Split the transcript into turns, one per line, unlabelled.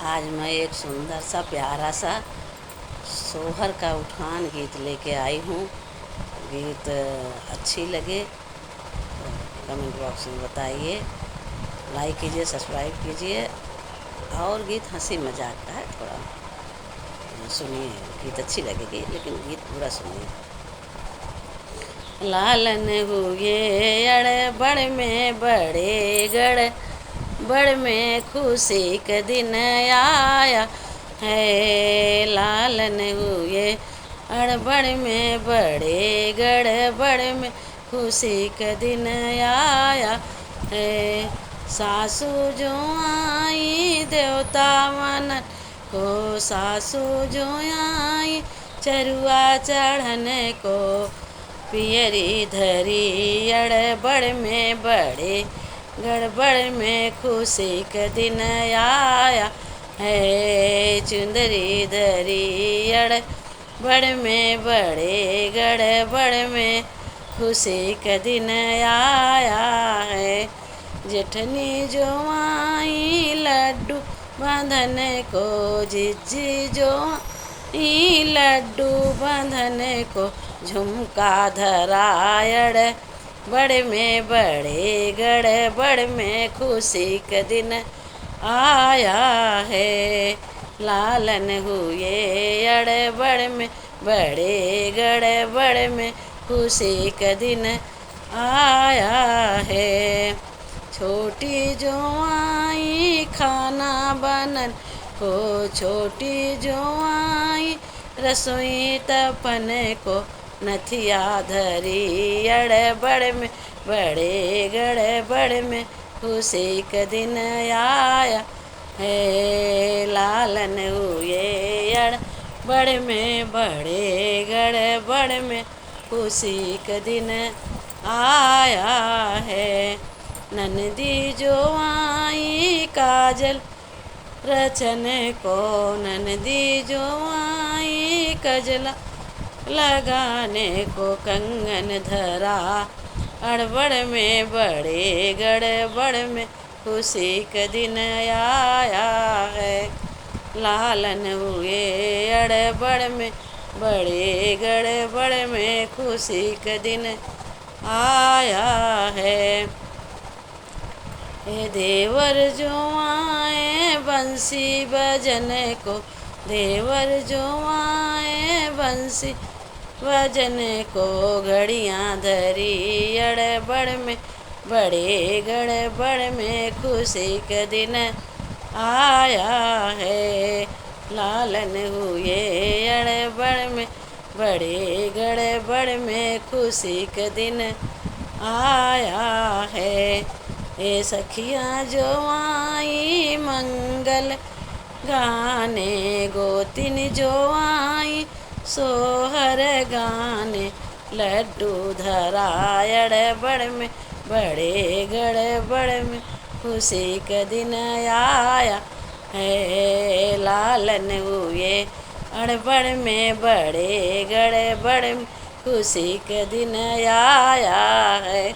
आज मैं एक सुंदर सा प्यारा सा सोहर का उठान गीत लेके आई हूँ। गीत अच्छी लगे तो कमेंट बॉक्स में बताइए, लाइक कीजिए, सब्सक्राइब कीजिए। और गीत हंसी मजाक का है, थोड़ा सुनिए। गीत अच्छी लगेगी लेकिन गीत पूरा सुनिए। लालन हुए अड़ बड़ में बड़े गढ़, बड़ में खुशी का दिन आया है। लालन हुए अड़बड़ में बड़े गढ़, बड़ में खुशी का दिन आया है। सासू जो आई देवता मन को, सासू जो आई चरुआ चढ़ने को, पियरी धरी अड़बड़ में बड़े गड़बड़ में खुशी का दिन आया है। चुंदरी धरी अड़बड़ में बड़े गड़बड़ में खुशी का दिन आया है। जेठनी जो आई लड्डू बांधन को, जिज्जी जो आई लड्डू बांधन को, झुमका धरायड़ बड़ में बड़े गड़, बड़ में खुशी का दिन आया है। लालन हुए अड़ बड़ में बड़े गड़, बड़ में खुशी का दिन आया है। छोटी जो आई खाना बनन को, छोटी जो आई रसोई तपन को, नथिया धरी अड़बड़ में बड़े गड़बड़ में खुशी का दिन आया है। लालन हुए अड़बड़ में बड़े गड़बड़ में खुशी का दिन आया है। ननदी जो आई काजल रचन को, ननदी जो आई कजला लगाने को, कंगन धरा अड़बड़ में बड़े गड़बड़ में खुशी का दिन आया है। लालन हुए अड़बड़ में बड़े गड़बड़ में खुशी का दिन आया है। देवर जो आए बंसी बजन को, देवर जो आए बंसी वजन को, घड़ियाँ धरी अड़बड़ में बड़े गड़बड़ में खुशी का दिन आया है। लालन हुए अड़बड़ में बड़े गड़बड़ में खुशी का दिन आया है। ए सखियाँ जो आई मंगल गाने, गोतिन जो आई सोहर गाने, लड्डू धरायड़ बड़ में बड़े गड़बड़ में खुशी का दिन आया है। लालन हुए अड़बड़ में बड़े गड़बड़ में खुशी का दिन आया है।